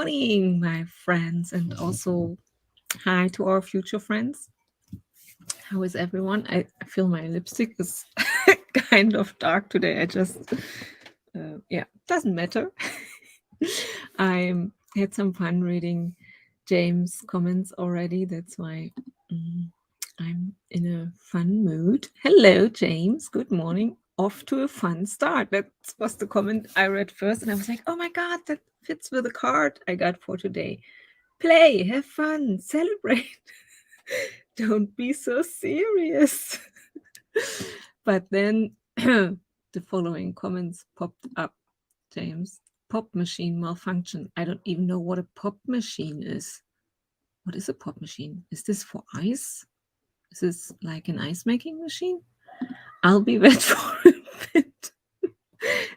morning, my friends, and also hi to our future friends. How is everyone? I feel my lipstick is kind of dark today. I just, doesn't matter. I had some fun reading James' comments already. That's why I'm in a fun mood. Hello, James. Good morning. Off to a fun start. That was the comment I read first, and I was like, oh my God, that fits with the card I got for today. Play, have fun, celebrate. Don't be so serious. But then the following comments popped up. James, pop machine malfunction. I don't even know what a pop machine is. What is a pop machine? Is this for ice? Is this like an ice making machine? I'll be wet for a bit.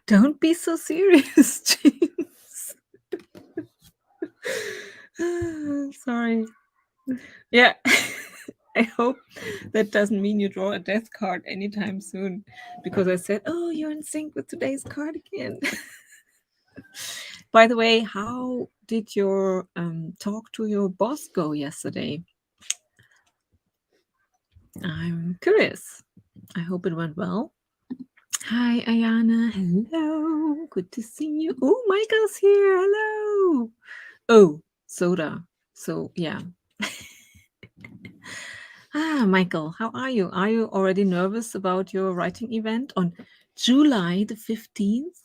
Don't be so serious, James. Sorry. Yeah. I hope that doesn't mean you draw a death card anytime soon, because I said, oh, you're in sync with today's card again. By the way, how did your talk to your boss go yesterday? I'm curious. I hope it went well. Hi, Ayana. Hello. Good to see you. Oh, Michael's here. Hello. Oh, soda. So, yeah. Michael, how are you? Are you already nervous about your writing event on July the 15th?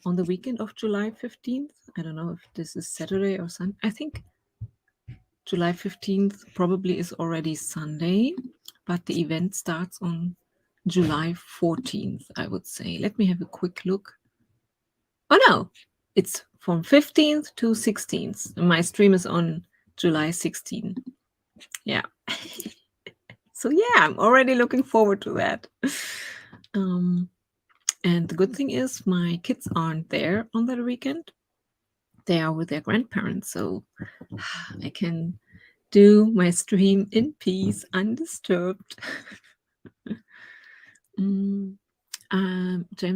On the weekend of July 15th? I don't know if this is Saturday or Sunday. I think July 15th probably is already Sunday, but the event starts on July 14th, I would say. Let me have a quick look. Oh no, it's from 15th to 16th. My stream is on July 16th. Yeah. So yeah, I'm already looking forward to that. And the good thing is my kids aren't there on that weekend. They are with their grandparents, so I can do my stream in peace, undisturbed. James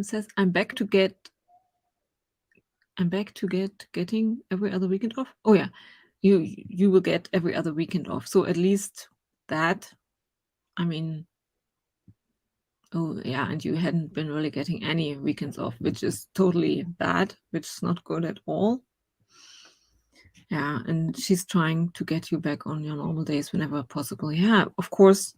says, I'm back to getting every other weekend off. Oh yeah, you will get every other weekend off. So at least that, I mean, oh yeah, and you hadn't been really getting any weekends off, which is totally bad, which is not good at all. Yeah, and she's trying to get you back on your normal days whenever possible. Yeah, of course,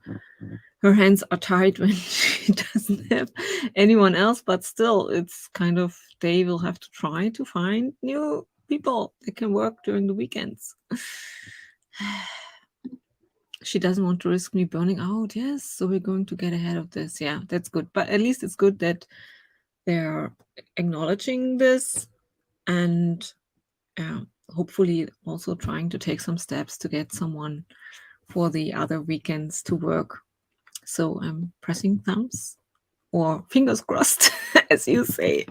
her hands are tied when she doesn't have anyone else, but still, it's kind of, they will have to try to find new people that can work during the weekends. She doesn't want to risk me burning out. Yes, so we're going to get ahead of this. Yeah, that's good. But at least it's good that they're acknowledging this and hopefully also trying to take some steps to get someone for the other weekends to work. So I'm pressing thumbs or fingers crossed, as you say.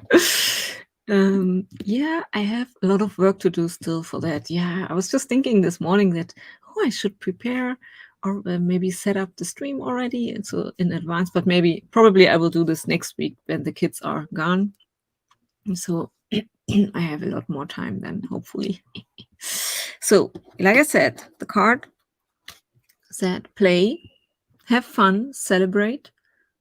Yeah, I have a lot of work to do still for that. Yeah, I was just thinking this morning that, I should prepare or maybe set up the stream already, and so in advance, but probably I will do this next week when the kids are gone. So I have a lot more time then, hopefully. So, like I said, the card said play, have fun, celebrate,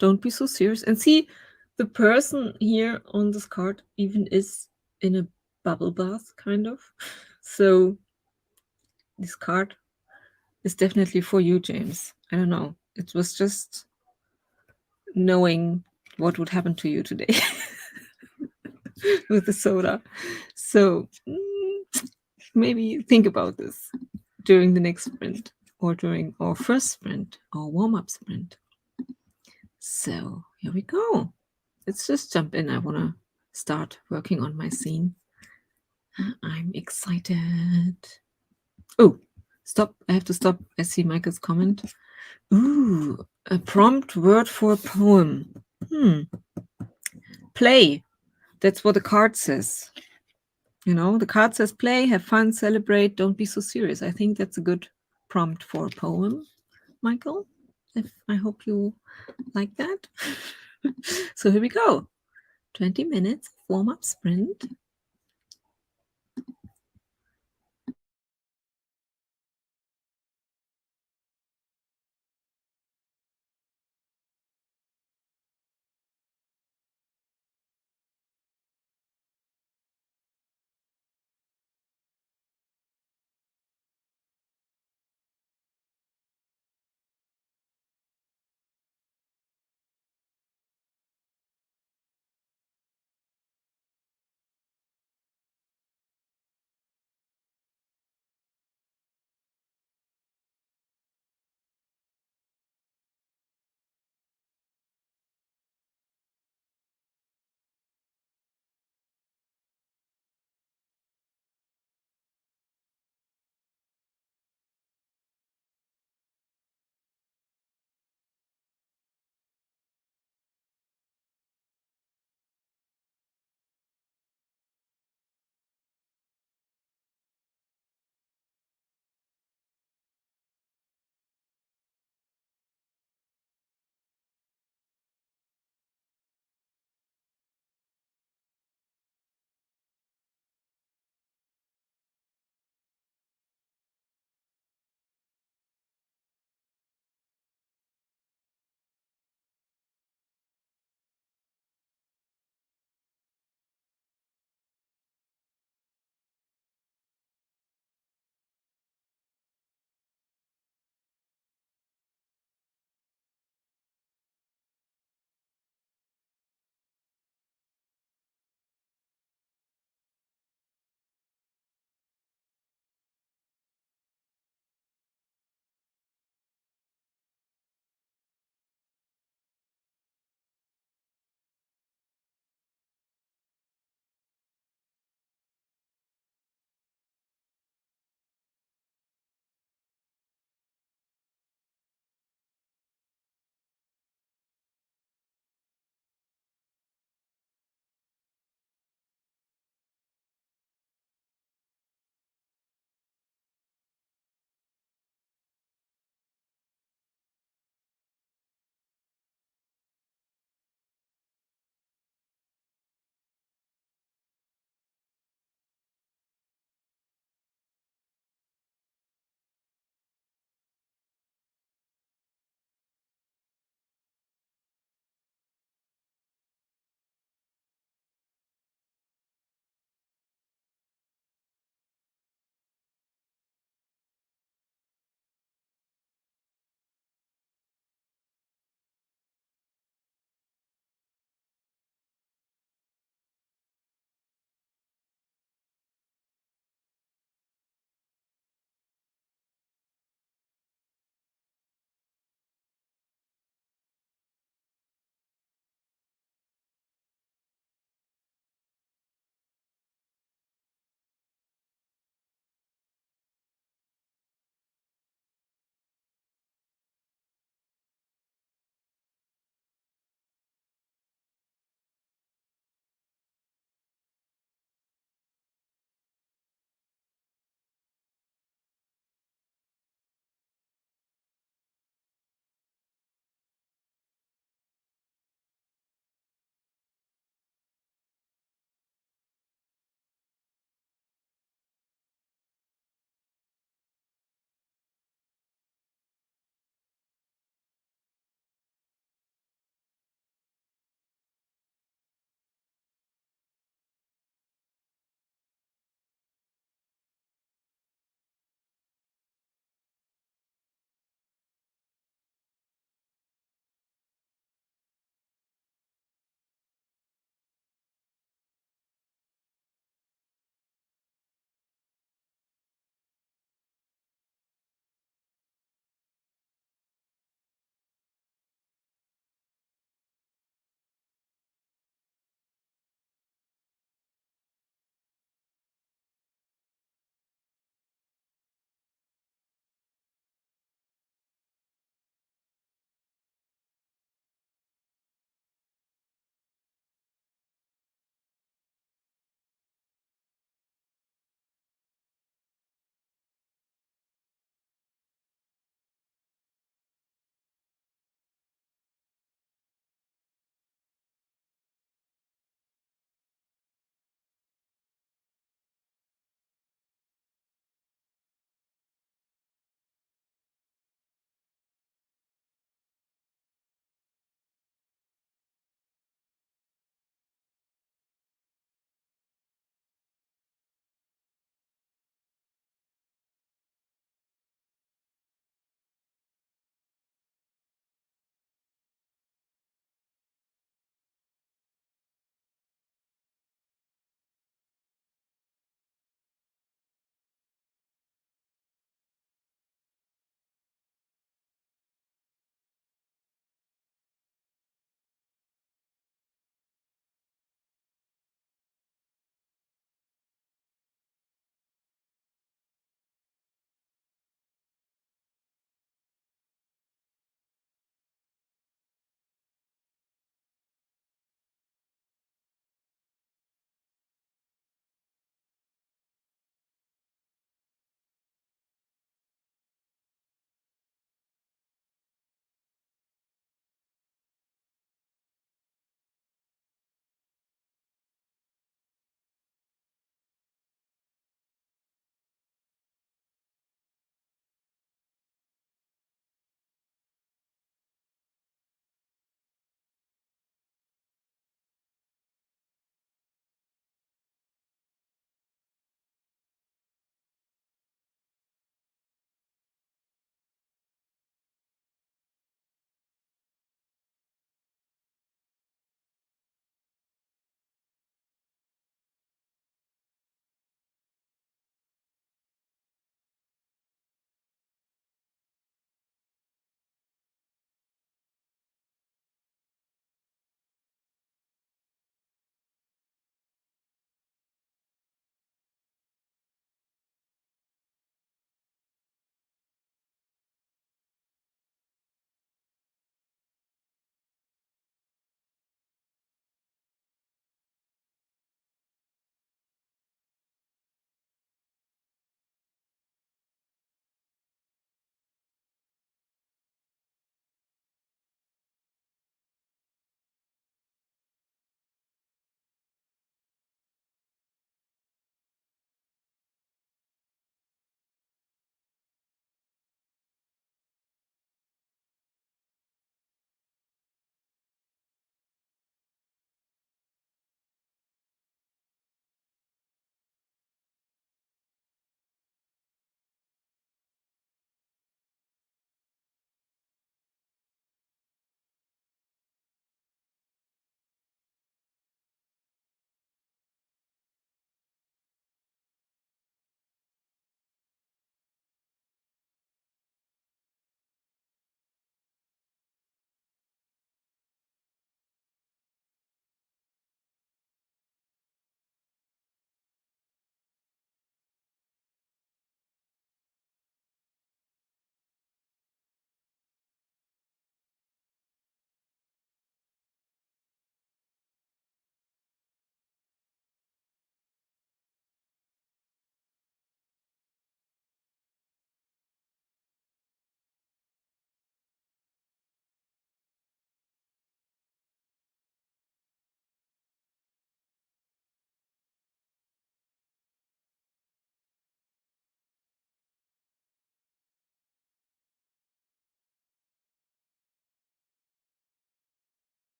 don't be so serious. And see, the person here on this card even is in a bubble bath, kind of. So this card is definitely for you, James. I don't know. It was just knowing what would happen to you today with the soda. So maybe think about this during the next sprint or during our first sprint or warm-up sprint. So here we go. Let's just jump in. I want to start working on my scene. I'm excited. Oh, stop. I have to stop. I see Michael's comment. Ooh, a prompt word for a poem. Play. That's what the card says. You know, the card says play, have fun, celebrate, don't be so serious. I think that's a good prompt for a poem, Michael. I hope you like that. So here we go. 20 minutes warm-up sprint.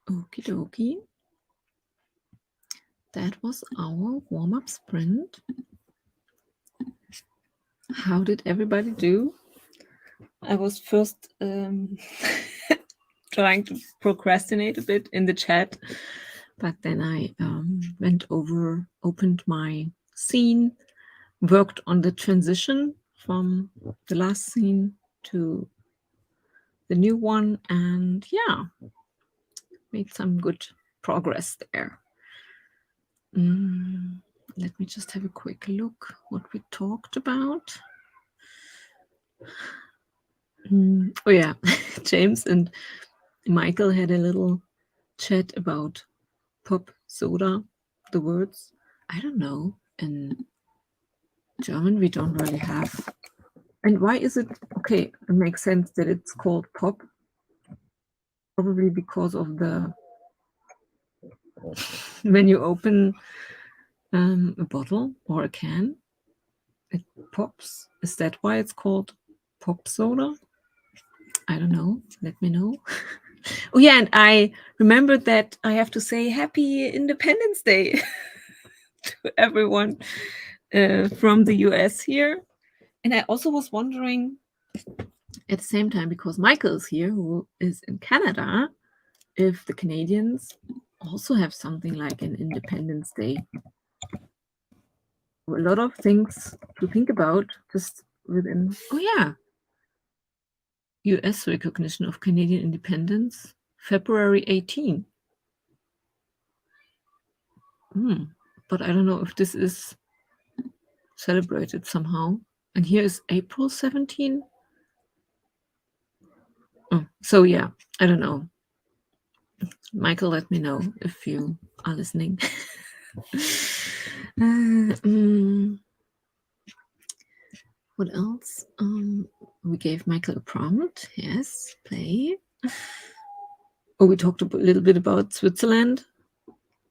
Okie dokie. That was our warm-up sprint. How did everybody do? I was first trying to procrastinate a bit in the chat, but then I opened my scene, worked on the transition from the last scene to the new one, and yeah, made some good progress there. Let me just have a quick look what we talked about. Oh yeah, James and Michael had a little chat about pop soda, the words. I don't know. In German, we don't really have. And why is it okay? It makes sense that it's called pop. Probably because of the when you open a bottle or a can, it pops. Is that why it's called pop soda? I don't know. Let me know. Oh yeah, and I remembered that I have to say Happy Independence Day to everyone from the US here. And I also was wondering at the same time, because Michael is here, who is in Canada, if the Canadians also have something like an Independence Day. A lot of things to think about just within. Oh yeah, US recognition of Canadian independence, February 18. But I don't know if this is celebrated somehow. And here is April 17. Oh, so yeah, I don't know. Michael, let me know if you are listening. What else? We gave Michael a prompt. Yes, play. Oh, we talked a little bit about Switzerland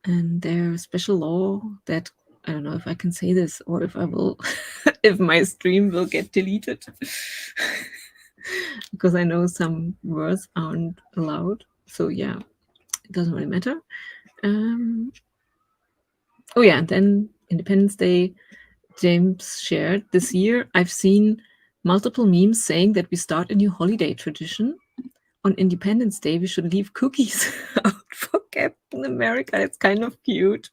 and their special law that I don't know if I can say this or if I will, if my stream will get deleted, because I know some words aren't allowed. So yeah, it doesn't really matter. Oh yeah, and then Independence Day, James shared this year. I've seen multiple memes saying that we start a new holiday tradition. On Independence Day, we should leave cookies out for Captain America. It's kind of cute.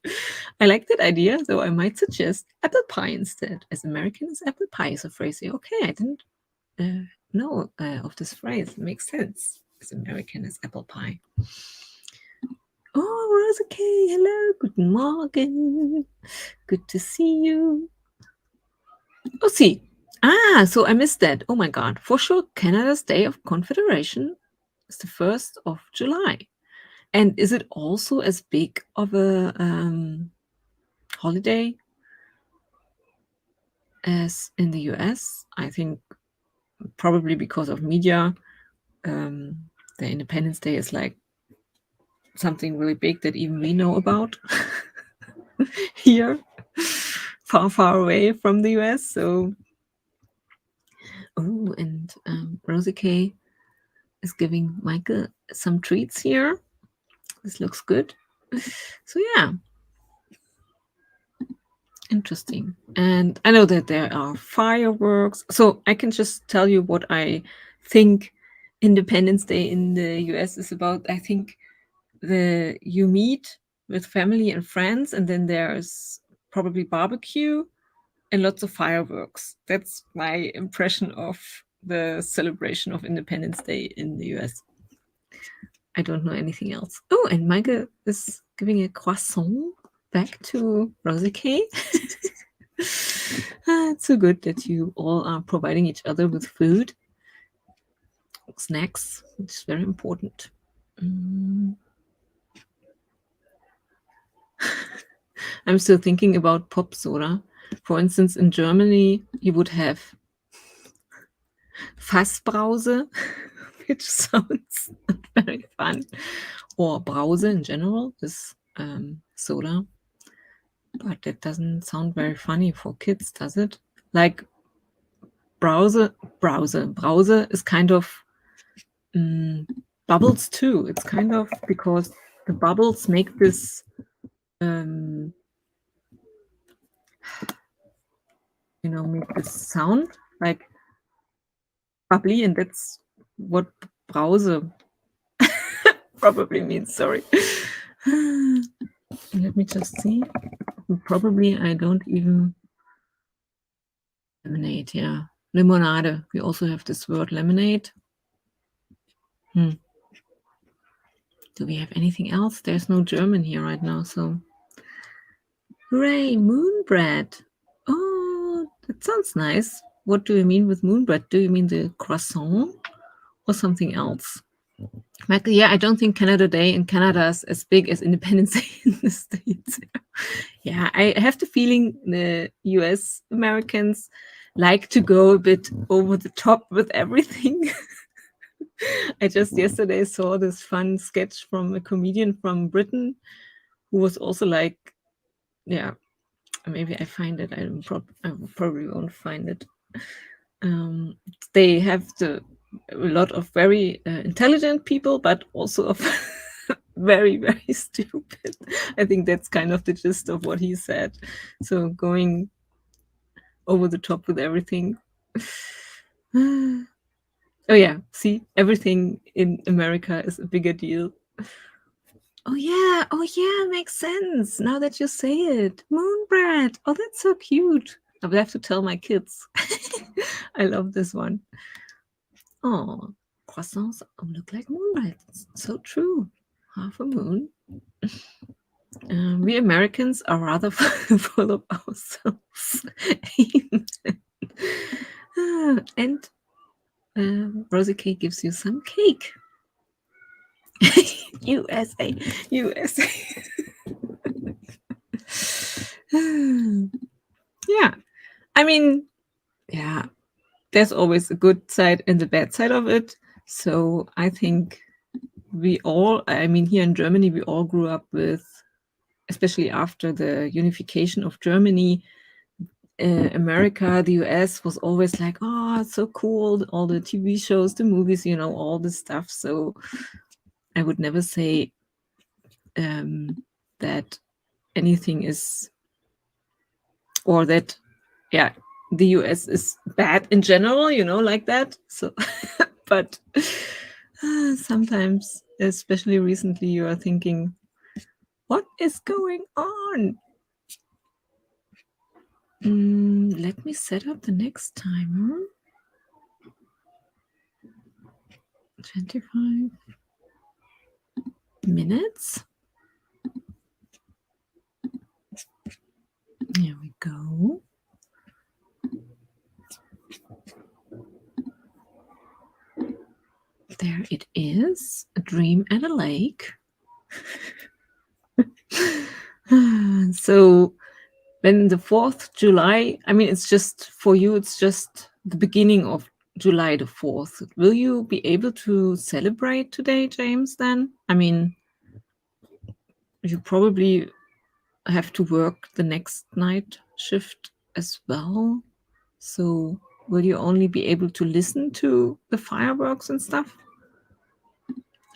I like that idea, so I might suggest apple pie instead. As American as apple pie is a phrase. Okay, I didn't know of this phrase. It makes sense. As American as apple pie. Oh, Rosa K, hello, guten Morgen. Good to see you. Oh, see. So I missed that. Oh my God. For sure, Canada's Day of Confederation is the 1st of July. And is it also as big of a holiday as in the US? I think probably because of media, the Independence Day is like something really big that even we know about here, far, far away from the US. So, oh, and Rosie K is giving Michael some treats here. This looks good. So yeah, interesting. And I know that there are fireworks. So I can just tell you what I think Independence Day in the US is about. I think you meet with family and friends, and then there's probably barbecue and lots of fireworks. That's my impression of the celebration of Independence Day in the US. I don't know anything else. Oh, and Michael is giving a croissant back to Rosie K. It's so good that you all are providing each other with food, snacks, which is very important. I'm still thinking about pop soda. For instance, in Germany, you would have Fassbrause, which sounds very fun, or Brause in general, this soda. But that doesn't sound very funny for kids, does it? Like Brause is kind of bubbles too. It's kind of because the bubbles make this make this sound like bubbly, and that's what Brause probably means. Sorry. Let me just see. Probably I don't even lemonade. Yeah, limonade. We also have this word lemonade. Do we have anything else? There's no German here right now, so hooray! Moon bread. Oh, that sounds nice. What do you mean with moon bread? Do you mean the croissant or something else? Michael, yeah, I don't think Canada Day in Canada is as big as Independence Day in the States. Yeah, I have the feeling the US Americans like to go a bit over the top with everything. I just yesterday saw this fun sketch from a comedian from Britain who was also like, yeah, maybe I find it. I probably won't find it. They have a lot of very intelligent people, but also of very, very stupid. I think that's kind of the gist of what he said. So going over the top with everything. Oh yeah, see, everything in America is a bigger deal. Oh yeah, makes sense now that you say it. Moon bread. Oh, that's so cute. I will have to tell my kids. I love this one. Oh, croissants look like moon bread. It's so true. Half a moon. We Americans are rather full of ourselves. And Rosie K gives you some cake. USA, USA. Yeah, I mean, yeah, there's always a good side and the bad side of it. So I think we all, I mean, here in Germany, we all grew up with, especially after the unification of Germany, America, the US was always like, oh, it's so cool, all the TV shows, the movies, all this stuff. So I would never say that anything is, or that, yeah, the US is bad in general, like that. So, but sometimes, especially recently, you are thinking, what is going on? Let me set up the next timer. 25 minutes. Here we go. There it is. A dream at a lake. So when the 4th July, I mean, it's just for you, it's just the beginning of July the 4th. Will you be able to celebrate today, James, then? I mean, you probably have to work the next night shift as well. So will you only be able to listen to the fireworks and stuff?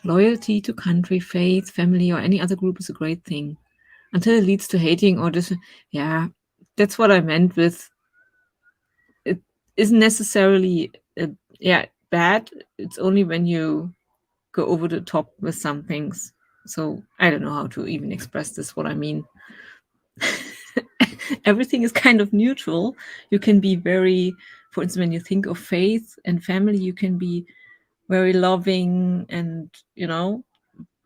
Loyalty to country, faith, family, or any other group is a great thing. Until it leads to hating or this. Yeah, that's what I meant with it isn't necessarily bad. It's only when you go over the top with some things. So I don't know how to even express this, what I mean. Everything is kind of neutral. You can be very, for instance, when you think of faith and family, you can be very loving and,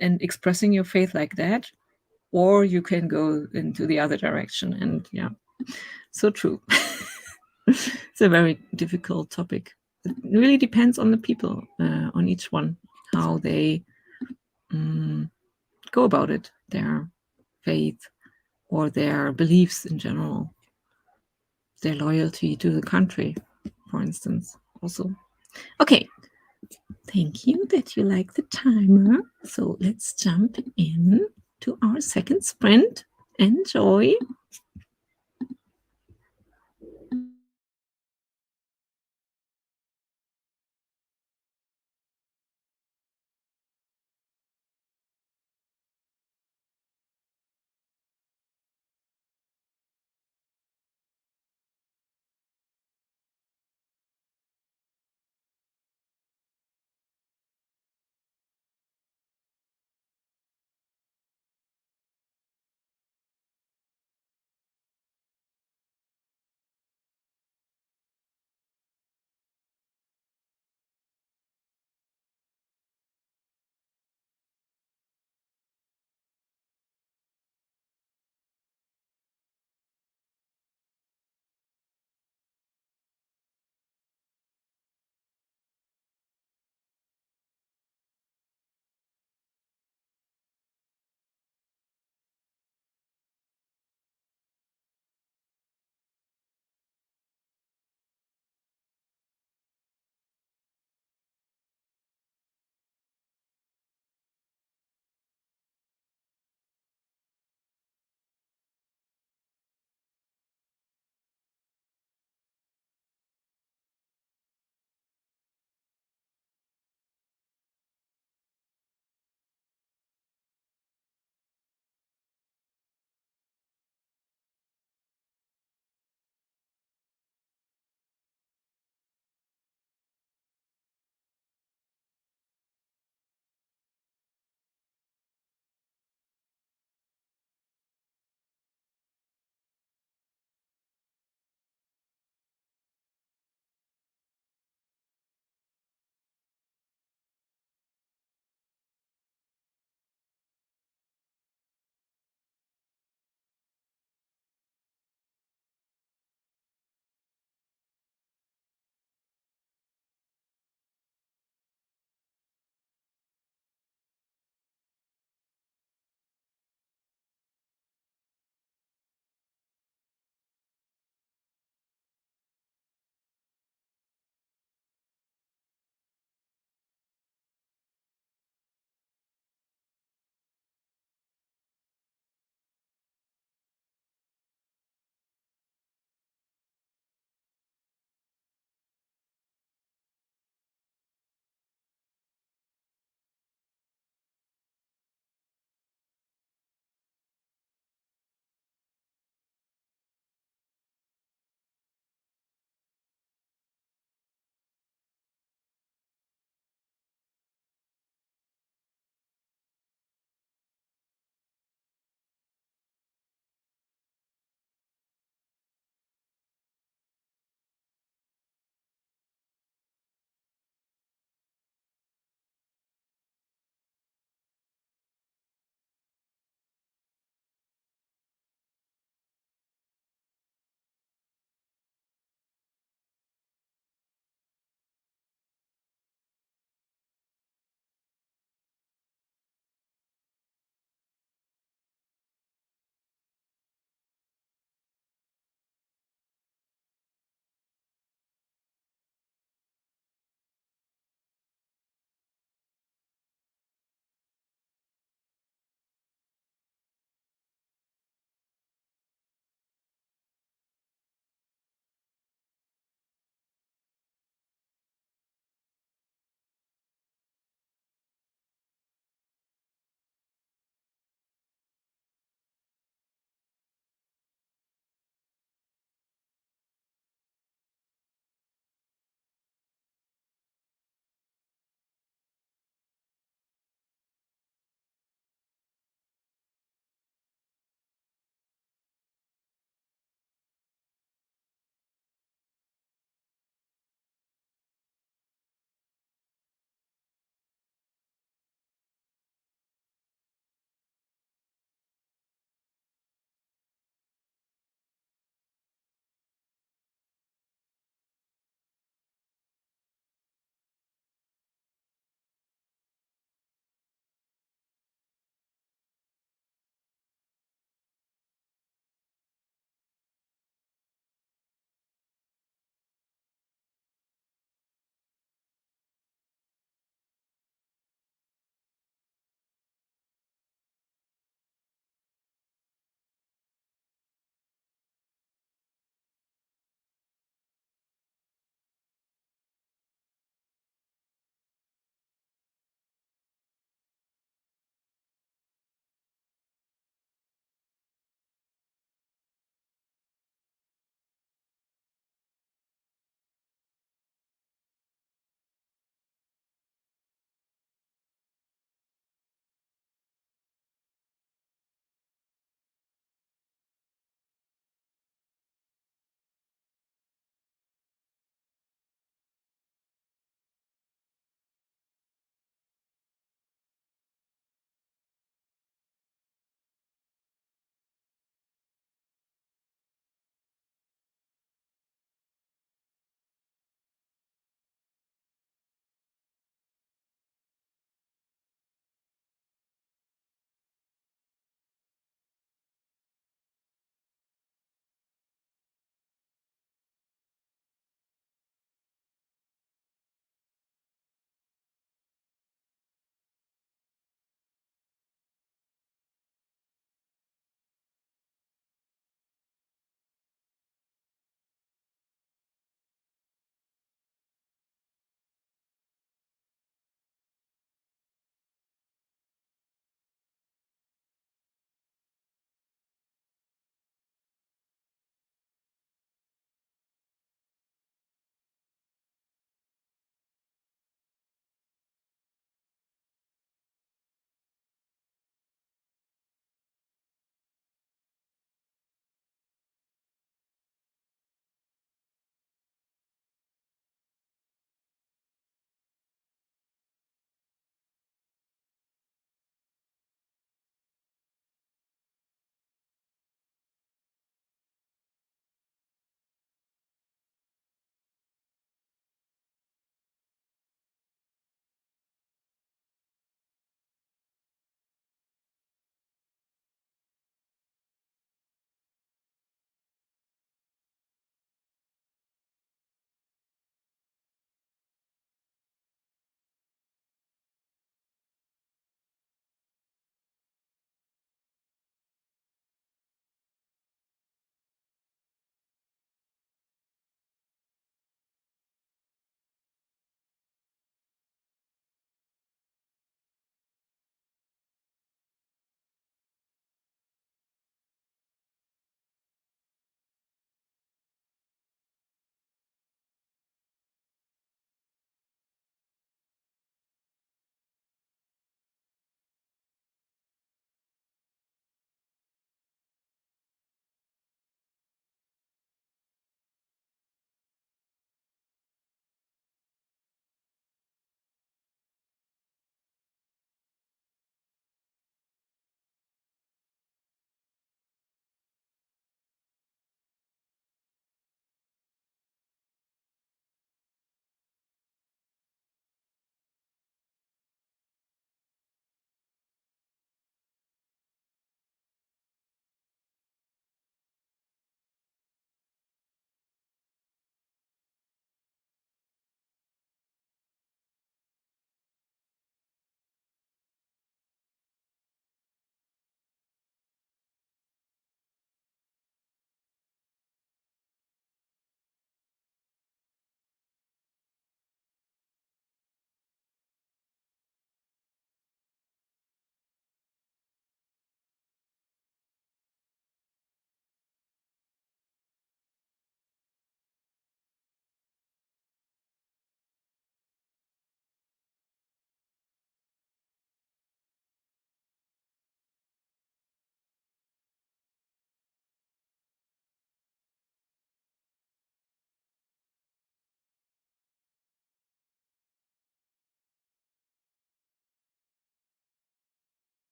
and expressing your faith like that. Or you can go into the other direction. And yeah, so true. It's a very difficult topic. It really depends on the people, on each one, how they go about it, their faith or their beliefs in general, their loyalty to the country, for instance, also. Okay, thank you that you like the timer. So let's jump in to our second sprint. Enjoy.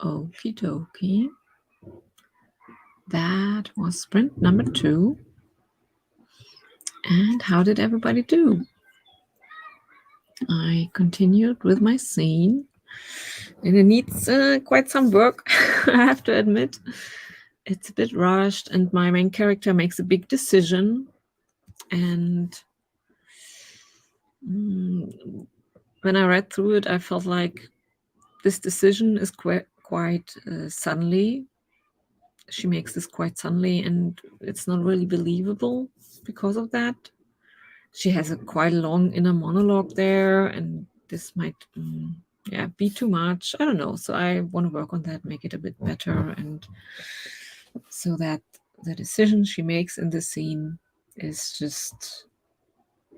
Okie dokie. That was sprint number 2. And how did everybody do? I continued with my scene, and it needs quite some work, I have to admit. It's a bit rushed, and my main character makes a big decision. And when I read through it, I felt like this decision is quite suddenly. She makes this quite suddenly, and it's not really believable because of that. She has a quite long inner monologue there, and this might be too much. I don't know. So I want to work on that, make it a bit better, and so that the decision she makes in the scene is just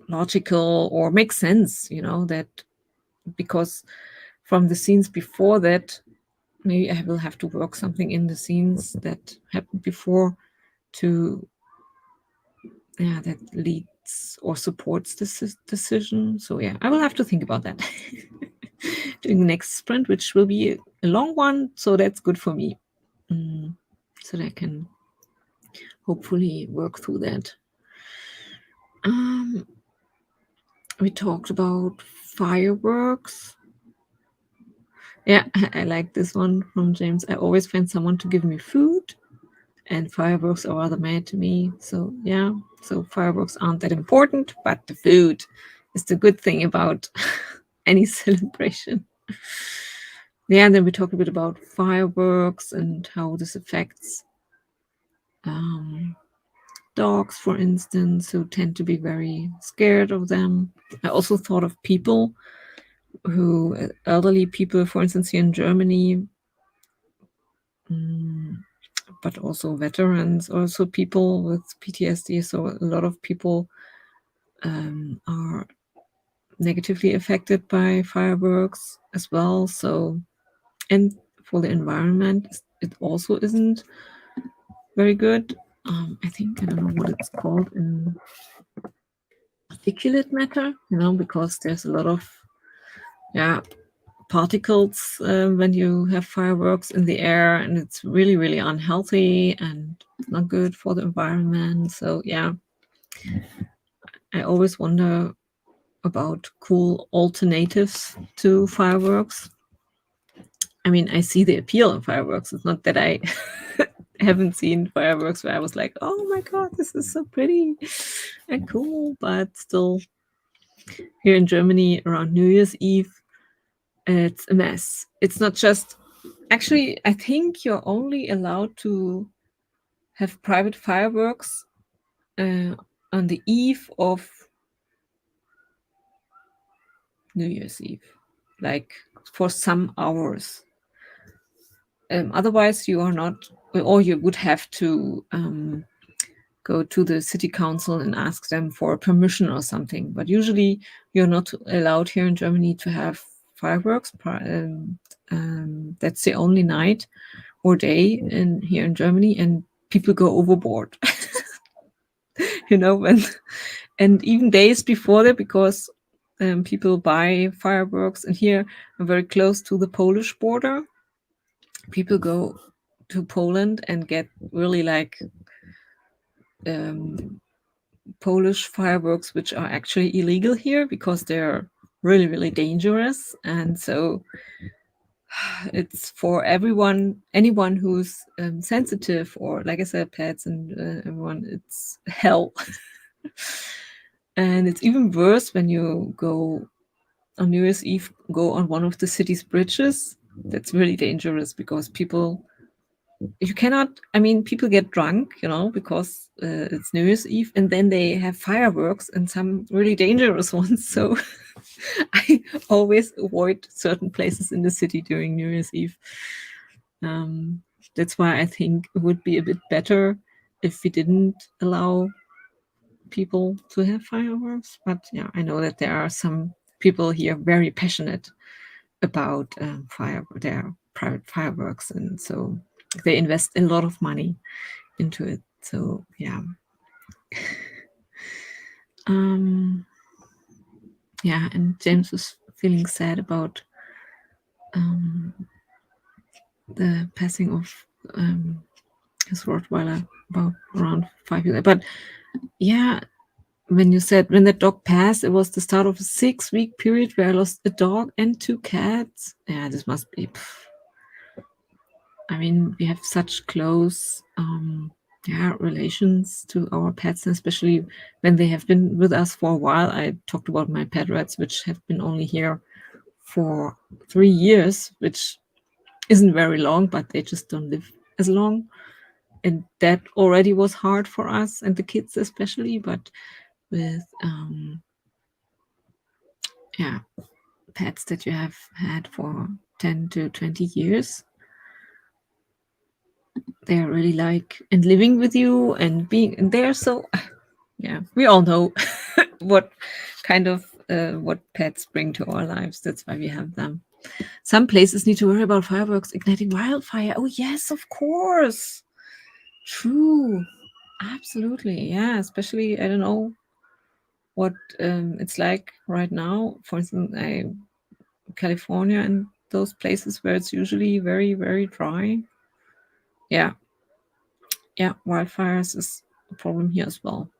logical or makes sense, that because from the scenes before that, maybe I will have to work something in the scenes that happened before to that leads or supports this decision. So I will have to think about that during the next sprint, which will be a long one. So that's good for me, so that I can hopefully work through that. We talked about fireworks. Yeah, I like this one from James. I always find someone to give me food, and fireworks are rather mad to me. So so fireworks aren't that important, but the food is the good thing about any celebration. And then we talk a bit about fireworks and how this affects dogs, for instance, who tend to be very scared of them. I also thought of people who, elderly people, for instance, here in Germany, but also veterans, also people with PTSD. So a lot of people are negatively affected by fireworks as well. So, and for the environment, it also isn't very good. I think, I don't know what it's called in particulate matter, because there's a lot of particles when you have fireworks in the air, and it's really, really unhealthy and not good for the environment. So I always wonder about cool alternatives to fireworks. I mean, I see the appeal in fireworks. It's not that I haven't seen fireworks where I was like, oh my god, this is so pretty and cool. But still, here in Germany around New Year's Eve, it's a mess. It's not just, actually, I think you're only allowed to have private fireworks on the eve of New Year's Eve, like for some hours. Otherwise, you are not, or you would have to go to the city council and ask them for permission or something. But usually, you're not allowed here in Germany to have fireworks. That's the only night or day here in Germany, and people go overboard. And even days before that, because people buy fireworks, and here I'm very close to the Polish border. People go to Poland and get really like Polish fireworks, which are actually illegal here because they're really, really dangerous. And so it's for anyone who's sensitive, or like I said, pets and everyone, it's hell. And it's even worse when you go on New Year's Eve, go on one of the city's bridges. That's really dangerous because people get drunk, because it's New Year's Eve, and then they have fireworks and some really dangerous ones. So I always avoid certain places in the city during New Year's Eve. That's why I think it would be a bit better if we didn't allow people to have fireworks. But I know that there are some people here very passionate about their private fireworks, and so they invest a lot of money into it. So and James was feeling sad about the passing of his Rottweiler about around 5 years. But yeah, when you said when the dog passed, it was the start of a 6-week period where I lost a dog and 2 cats. Yeah, this must be. I mean, we have such close relations to our pets, and especially when they have been with us for a while. I talked about my pet rats, which have been only here for 3 years, which isn't very long, but they just don't live as long. And that already was hard for us and the kids especially, but with pets that you have had for 10 to 20 years, they're really like and living with you and being and they're so yeah, we all know what kind of what pets bring to our lives. That's why we have them. Some places need to worry about fireworks igniting wildfire. Oh yes, of course. True. Absolutely. Yeah, especially I don't know what it's like right now. For instance, California and those places where it's usually very, very dry. Yeah. Yeah, wildfires is a problem here as well.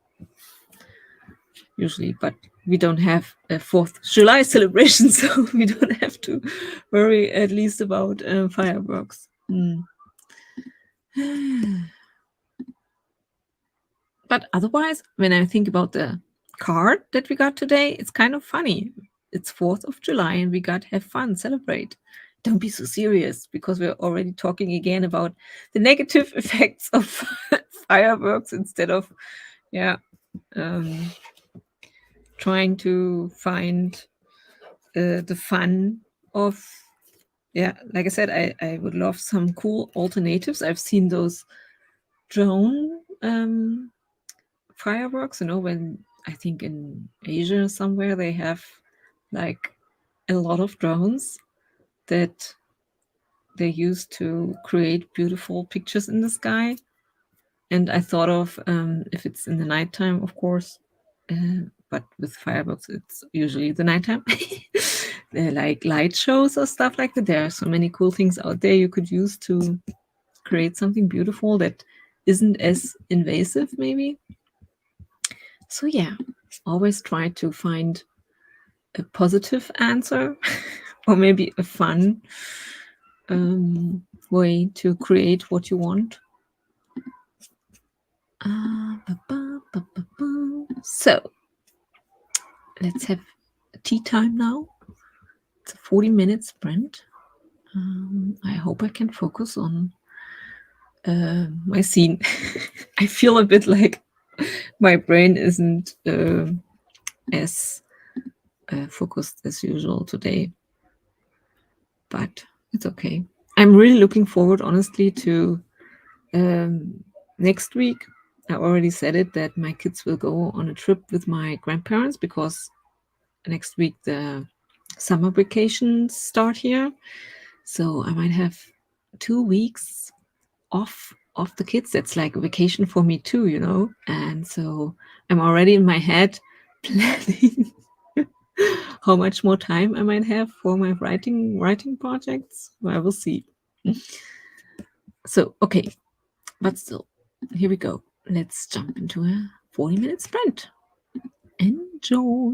Usually, but we don't have a 4th of July celebration, so we don't have to worry at least about fireworks. But otherwise, when I think about the card that we got today, it's kind of funny. It's 4th of July and we got have fun, celebrate. Don't be so serious because we're already talking again about the negative effects of fireworks instead of, trying to find the fun of, like I said, I would love some cool alternatives. I've seen those drone fireworks, when I think in Asia somewhere they have like a lot of drones that they use to create beautiful pictures in the sky. And I thought of if it's in the nighttime, of course, but with fireworks, it's usually the nighttime. They're like light shows or stuff like that. There are so many cool things out there you could use to create something beautiful that isn't as invasive, maybe. So yeah, always try to find a positive answer or maybe a fun way to create what you want. So let's have tea time now. It's a 40-minute sprint. I hope I can focus on my scene. I feel a bit like my brain isn't as focused as usual today, but it's okay. I'm really looking forward, honestly, to next week. I already said it that my kids will go on a trip with my grandparents because next week the summer vacations start here. So I might have 2 weeks off of the kids. That's like a vacation for me too. And so I'm already in my head planning how much more time I might have for my writing projects. I will see. So okay, but still, here we go. Let's jump into a 40-minute sprint. Enjoy.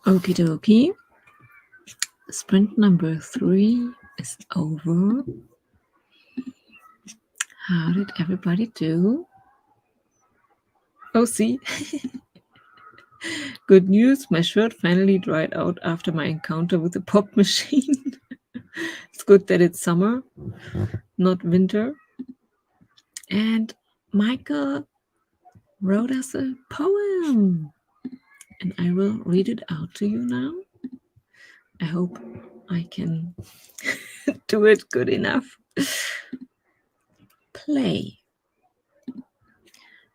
Okie dokie. Sprint number 3 is over. How did everybody do? Oh, see. Good news, my shirt finally dried out after my encounter with the pop machine. It's good that it's summer, not winter. And Michael wrote us a poem, and I will read it out to you now. I hope I can do it good enough. Play.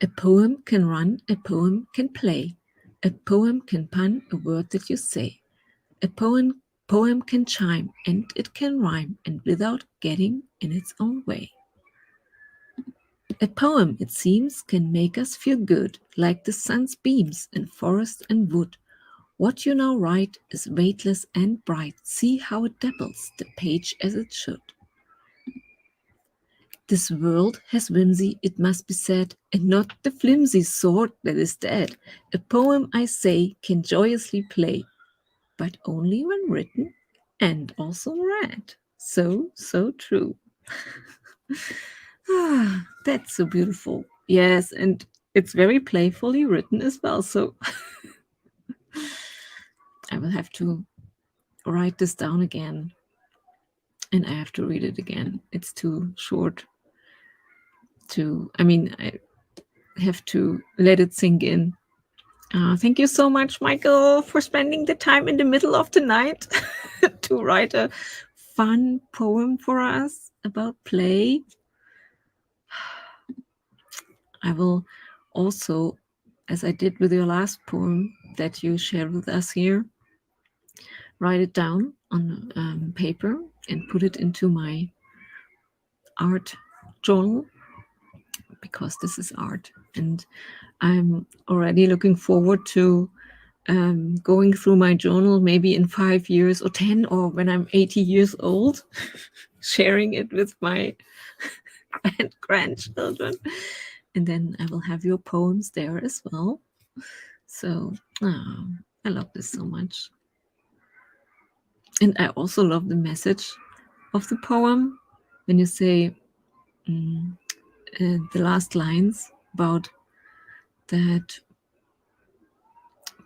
A poem can run, a poem can play. A poem can pun a word that you say. A poem can chime, and it can rhyme, and without getting in its own way. A poem, it seems, can make us feel good, like the sun's beams in forest and wood. What you now write is weightless and bright. See how it dabbles the page as it should. This world has whimsy, it must be said, and not the flimsy sort that is dead. A poem, I say, can joyously play, but only when written and also read. So true. That's so beautiful. Yes, and it's very playfully written as well. So I will have to write this down again, and I have to read it again. It's too short I have to let it sink in. Thank you so much, Michael, for spending the time in the middle of the night to write a fun poem for us about play. I will also, as I did with your last poem that you shared with us here, write it down on paper and put it into my art journal, because this is art, and I'm already looking forward to going through my journal maybe in 5 years or 10, or when I'm 80 years old, sharing it with my grandchildren. And then I will have your poems there as well. So I love this so much. And I also love the message of the poem when you say the last lines about that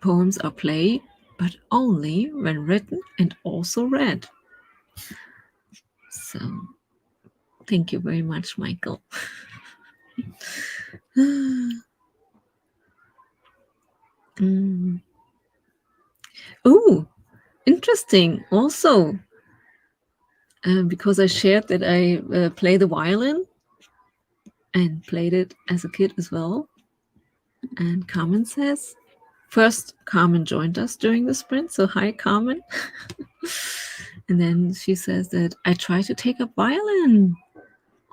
poems are play, but only when written and also read. So thank you very much, Michael. Oh, interesting. Also, because I shared that I play the violin and played it as a kid as well. And Carmen says, first, Carmen joined us during the sprint. So hi, Carmen. And then she says that I try to take up violin.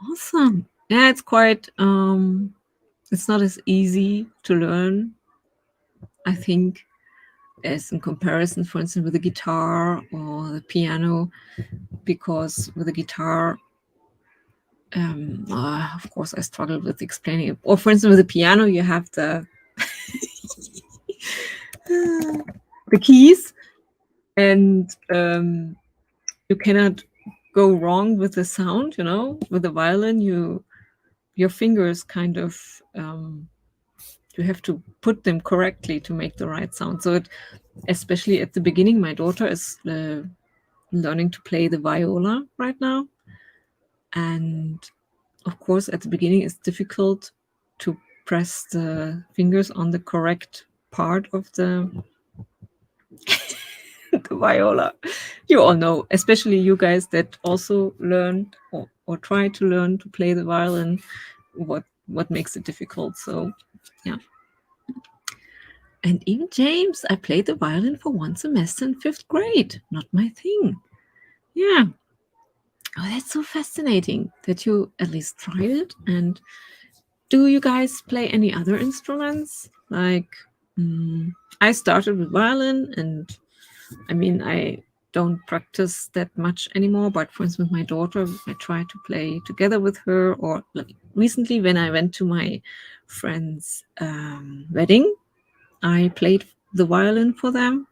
Awesome. Yeah, it's quite, it's not as easy to learn, I think, as in comparison, for instance, with the guitar or the piano, because with the guitar, of course, I struggle with explaining it. Or for instance, with the piano, you have the the keys, and you cannot go wrong with the sound. You know, with the violin, your fingers kind of you have to put them correctly to make the right sound. So it, especially at the beginning, my daughter is learning to play the viola right now, and of course at the beginning it's difficult to press the fingers on the correct part of the the viola. You all know, especially you guys that also learn or try to learn to play the violin, what makes it difficult. So yeah. And even James, I played the violin for 1 semester in 5th grade. Not my thing. Yeah. Oh, that's so fascinating that you at least tried it. And do you guys play any other instruments? Like, I started with violin, and I mean, I don't practice that much anymore. But for instance, with my daughter, I try to play together with her. Or like recently, when I went to my friend's wedding, I played the violin for them,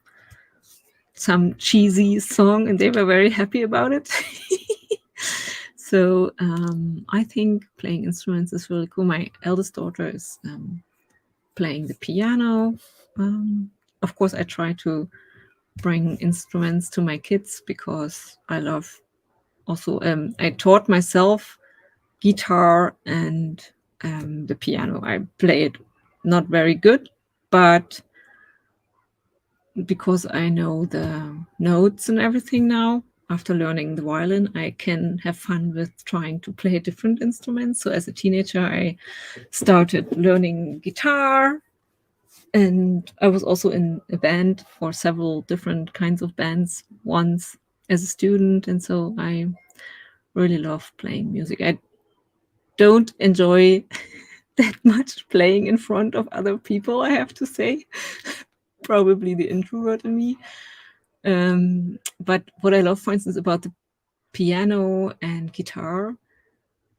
some cheesy song, and they were very happy about it. So I think playing instruments is really cool. My eldest daughter is playing the piano. Of course, I try to bring instruments to my kids because I love also, I taught myself guitar and the piano. I play it not very good, but because I know the notes and everything now, after learning the violin, I can have fun with trying to play different instruments. So as a teenager, I started learning guitar, and I was also in a band for several different kinds of bands once as a student. And so I really love playing music. I don't enjoy that much playing in front of other people, I have to say. Probably the introvert in me. But what I love, for instance, about the piano and guitar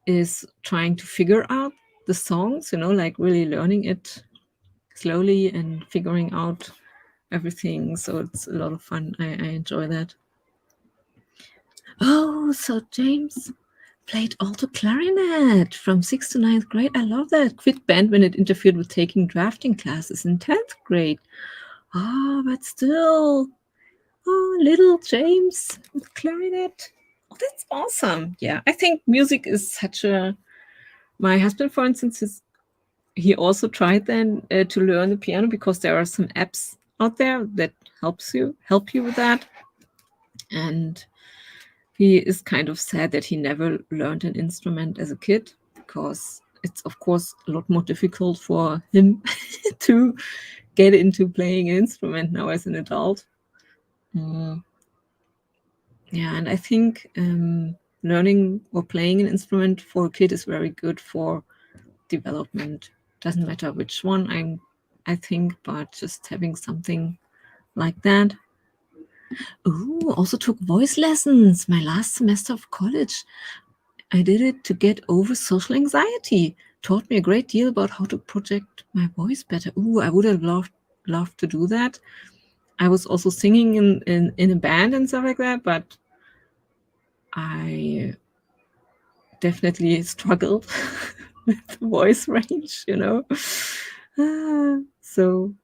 is trying to figure out the songs, like really learning it slowly and figuring out everything. So it's a lot of fun. I enjoy that. Oh, so James played alto clarinet from 6th to 9th grade. I love that. Quit band when it interfered with taking drafting classes in 10th grade. Oh, but still. Oh, little James with clarinet. Oh, that's awesome. Yeah, I think music is such a... My husband, for instance, he also tried then to learn the piano because there are some apps out there that help you with that. And he is kind of sad that he never learned an instrument as a kid because it's, of course, a lot more difficult for him to get into playing an instrument now as an adult. Yeah, and I think learning or playing an instrument for a kid is very good for development. Doesn't matter which one I think, but just having something like that. Ooh, also took voice lessons my last semester of college. I did it to get over social anxiety. Taught me a great deal about how to project my voice better. Ooh, I would have loved to do that. I was also singing in a band and stuff like that, but I definitely struggled with the voice range, so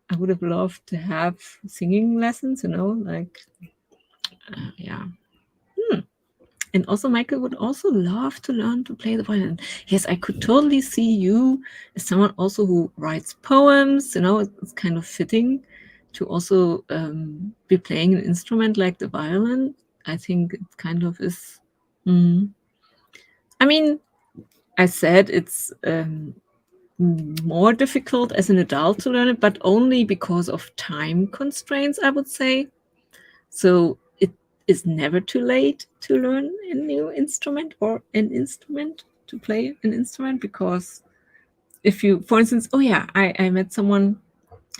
I would have loved to have singing lessons, yeah. And also Michael would also love to learn to play the violin. Yes, I could totally see you as someone also who writes poems, it's kind of fitting to also be playing an instrument like the violin. I think it kind of is. I mean, I said it's more difficult as an adult to learn it, but only because of time constraints, I would say. So it is never too late to learn a new instrument or an instrument, to play an instrument, because if you, for instance, I met someone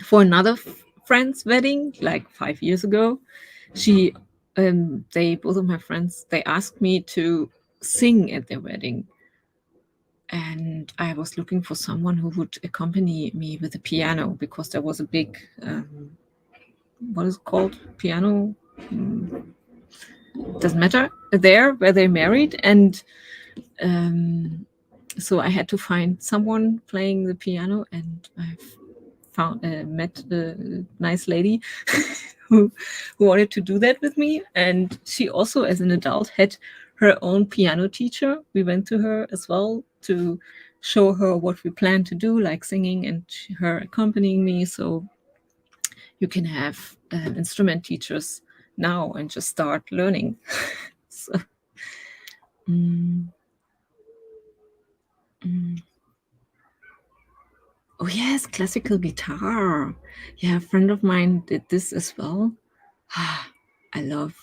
for another friend's wedding like 5 years ago. Both of my friends, they asked me to sing at their wedding. And I was looking for someone who would accompany me with the piano because there was a big, what is it called? Piano? Doesn't matter. There, where they married. And so I had to find someone playing the piano, and I met a nice lady who wanted to do that with me. And she also, as an adult, had her own piano teacher. We went to her as well to show her what we plan to do, like singing, and her accompanying me. So you can have instrument teachers now and just start learning. So, oh yes, classical guitar. Yeah, a friend of mine did this as well. I love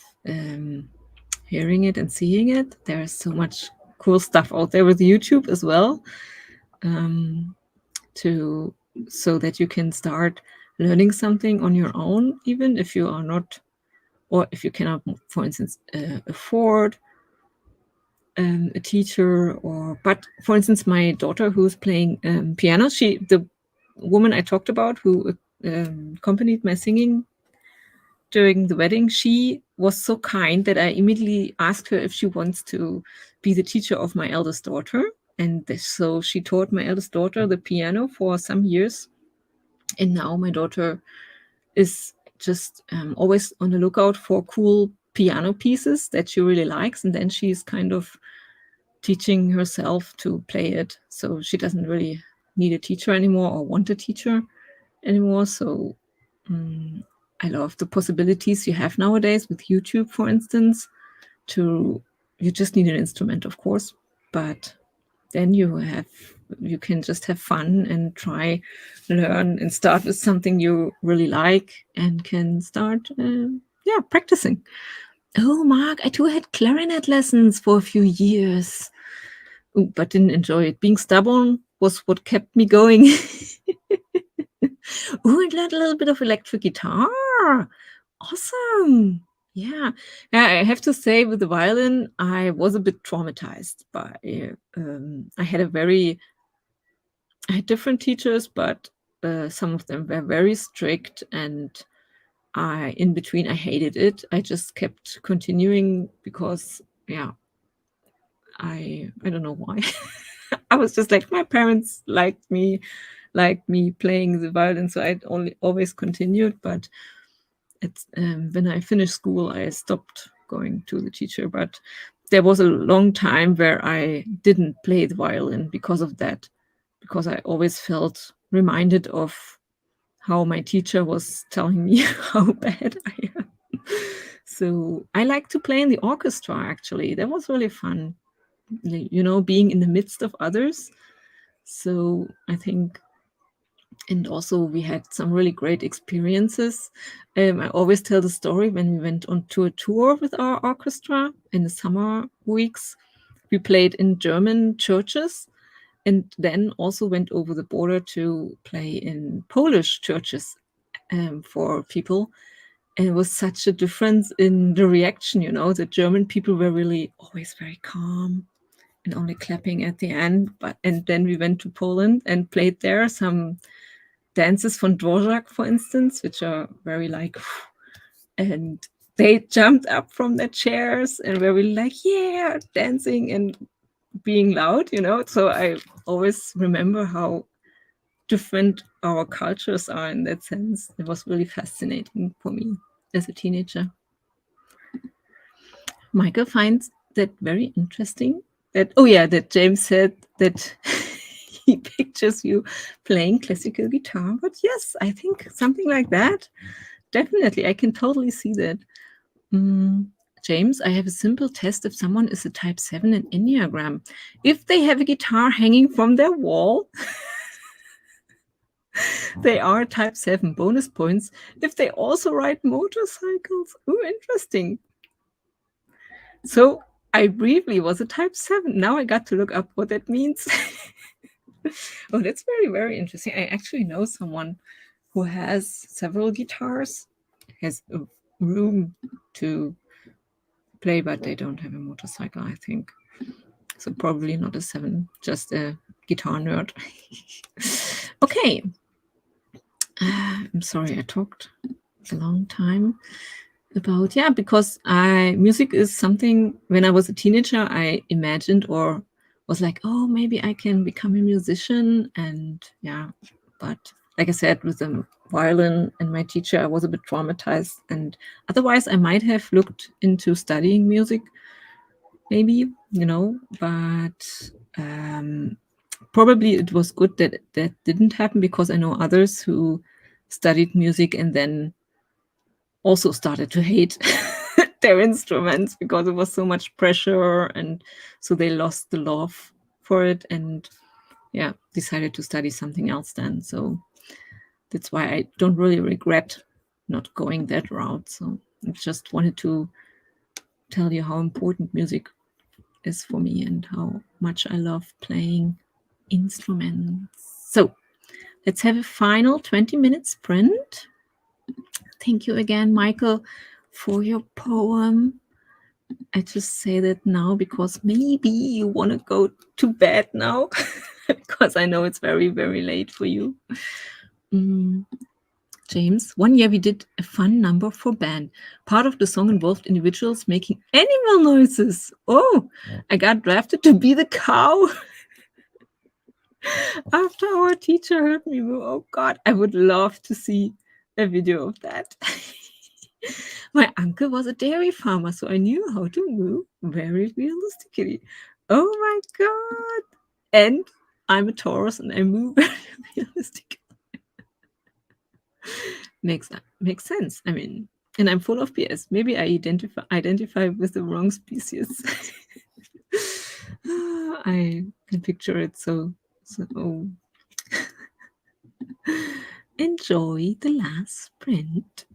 hearing it and seeing it. There's so much cool stuff out there with YouTube as well, so that you can start learning something on your own, even if you are not, or if you cannot, for instance, afford a teacher. But for instance, my daughter who's playing piano, the woman I talked about who accompanied my singing during the wedding, she was so kind that I immediately asked her if she wants to be the teacher of my eldest daughter. And so she taught my eldest daughter the piano for some years. And now my daughter is just always on the lookout for cool piano pieces that she really likes. And then she's kind of teaching herself to play it. So she doesn't really need a teacher anymore or want a teacher anymore. So I love the possibilities you have nowadays with YouTube, for instance. You just need an instrument, of course, but then you can just have fun and try, learn, and start with something you really like and can start, practicing. Oh, Mark, I too had clarinet lessons for a few years, but didn't enjoy it. Being stubborn was what kept me going. Oh, and learned a little bit of electric guitar. Awesome. Yeah. I have to say, with the violin, I was a bit traumatized by. I had different teachers, but some of them were very strict, and in between, I hated it. I just kept continuing because, I don't know why. I was just like, my parents liked me playing the violin, so I always continued. But it's when I finished school, I stopped going to the teacher. But there was a long time where I didn't play the violin because of that, because I always felt reminded of how my teacher was telling me how bad I am. So I like to play in the orchestra, actually. That was really fun, being in the midst of others. So I think, and also we had some really great experiences. I always tell the story when we went on to a tour with our orchestra in the summer weeks. We played in German churches and then also went over the border to play in Polish churches for people. And it was such a difference in the reaction, the German people were really always very calm and only clapping at the end. And then we went to Poland and played there some dances from Dvorak, for instance, which are very like, and they jumped up from their chairs and were really like, yeah, dancing and being loud, So I always remember how different our cultures are in that sense. It was really fascinating for me as a teenager. Michael finds that very interesting. That James said that he pictures you playing classical guitar. But yes, I think something like that. Definitely, I can totally see that. James, I have a simple test if someone is a type 7 in Enneagram. If they have a guitar hanging from their wall, they are type 7. Bonus points if they also ride motorcycles. Oh, interesting. So I briefly was a type 7. Now I got to look up what that means. Oh, that's very, very interesting. I actually know someone who has several guitars, has a room to play, but they don't have a motorcycle, I think. So probably not a 7, just a guitar nerd. Okay. I'm sorry I talked a long time about, because music is something, when I was a teenager, I imagined or was like, oh, maybe I can become a musician. And but like I said, with the violin and my teacher, I was a bit traumatized. And otherwise, I might have looked into studying music, maybe, but probably it was good that that didn't happen, because I know others who studied music and then also started to hate their instruments because it was so much pressure, and so they lost the love for it and decided to study something else then. So that's why I don't really regret not going that route. So I just wanted to tell you how important music is for me and how much I love playing instruments. So let's have a final 20-minute sprint. Thank you again, Michael, for your poem. I just say that now because maybe you want to go to bed now, because I know it's very, very late for you. James, one year we did a fun number for band. Part of the song involved individuals making animal noises. Oh, I got drafted to be the cow. After our teacher heard me move. Oh God, I would love to see a video of that. My uncle was a dairy farmer, so I knew how to move very realistically. Oh my God. And I'm a Taurus and I move very realistically. Makes sense. I mean, and I'm full of PS. Maybe I identify with the wrong species. I can picture it so. Enjoy the last sprint.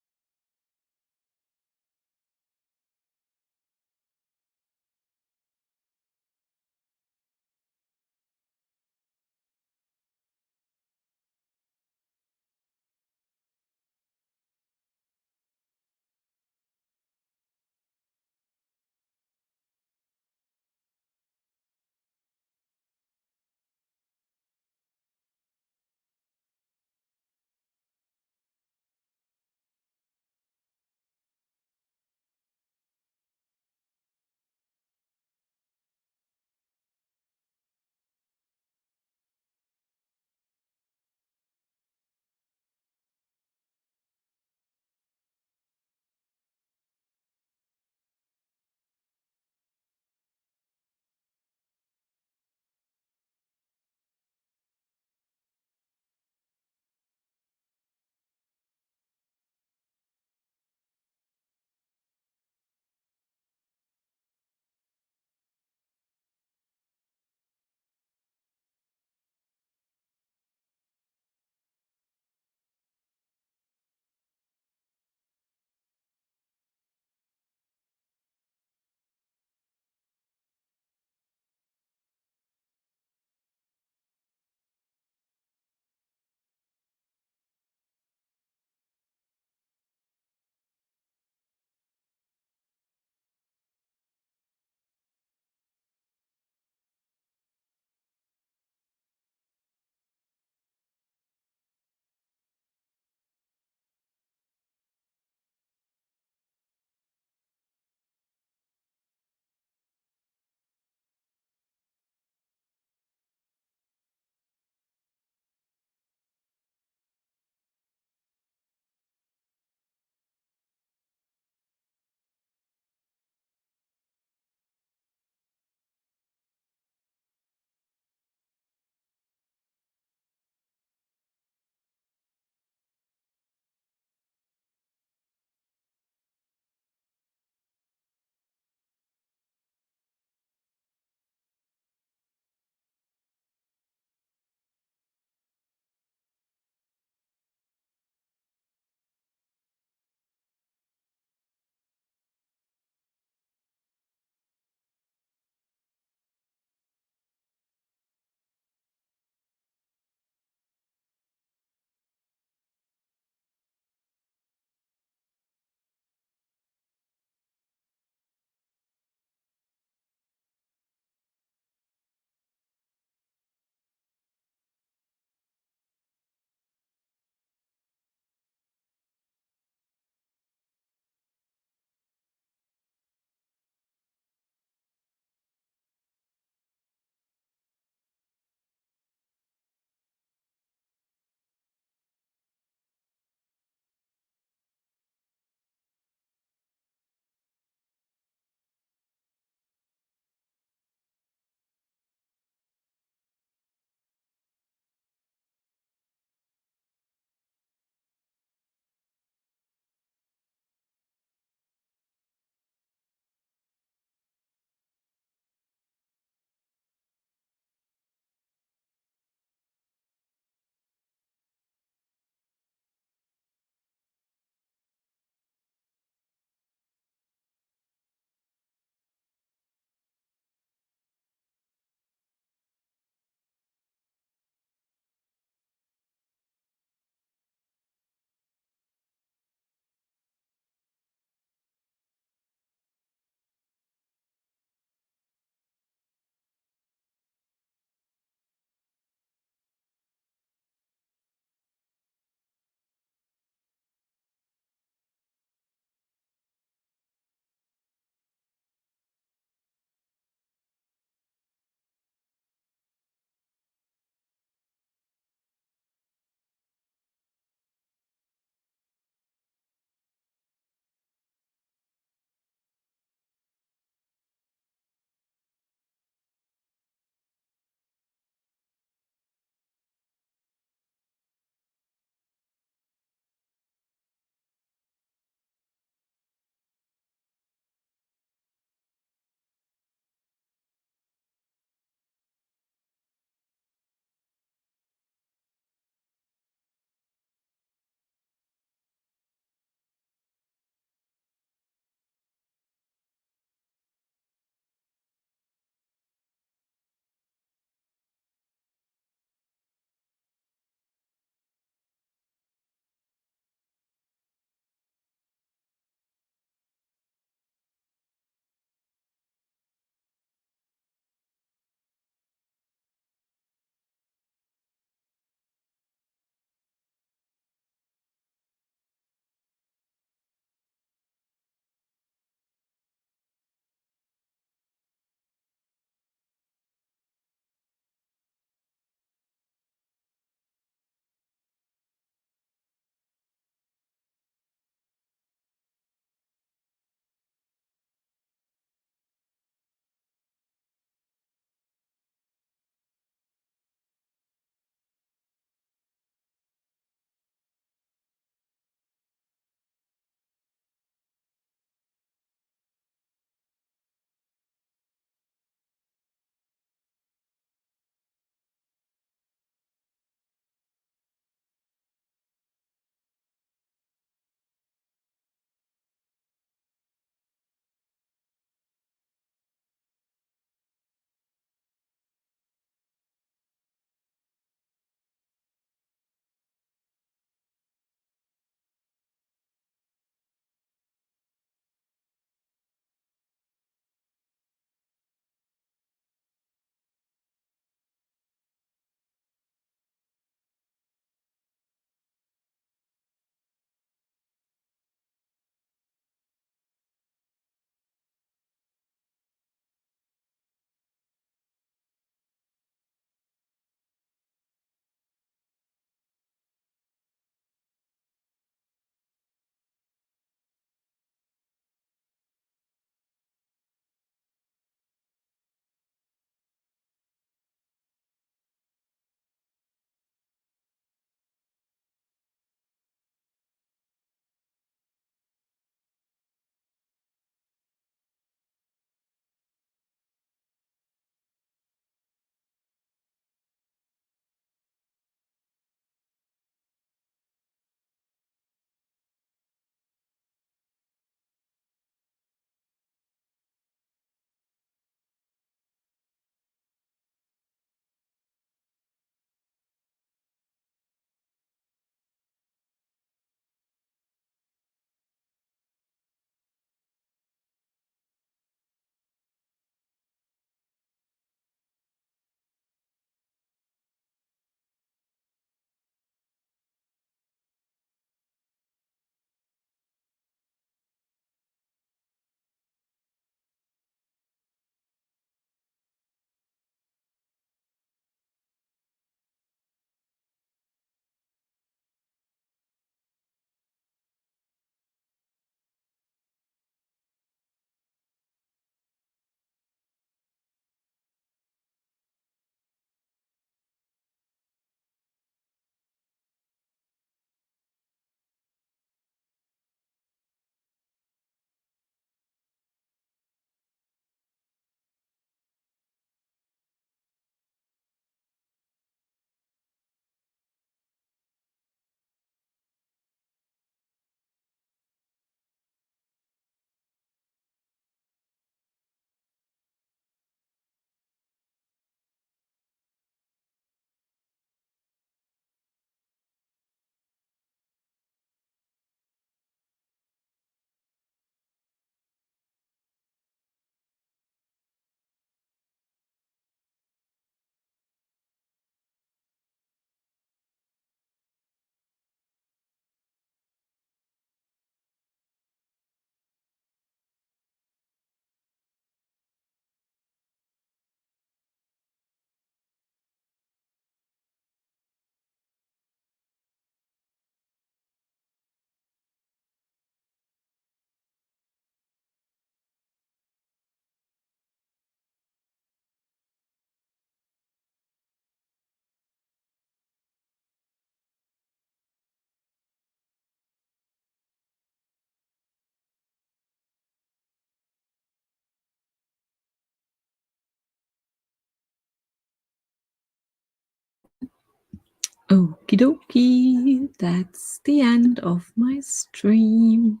Okie dokie, that's the end of my stream.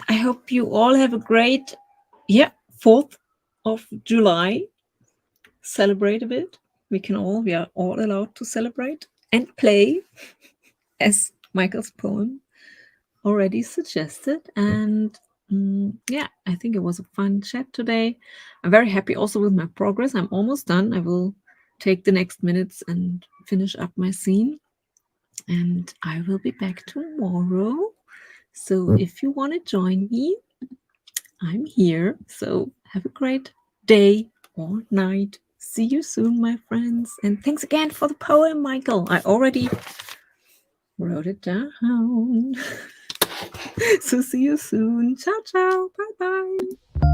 I hope you all have a great, 4th of July. Celebrate a bit. We are all allowed to celebrate and play, as Michael's poem already suggested. And I think it was a fun chat today. I'm very happy also with my progress. I'm almost done. I will take the next minutes and finish up my scene. And I will be back tomorrow. So if you want to join me, I'm here. So have a great day or night. See you soon, my friends. And thanks again for the poem, Michael. I already wrote it down. So see you soon. Ciao, ciao. Bye, bye.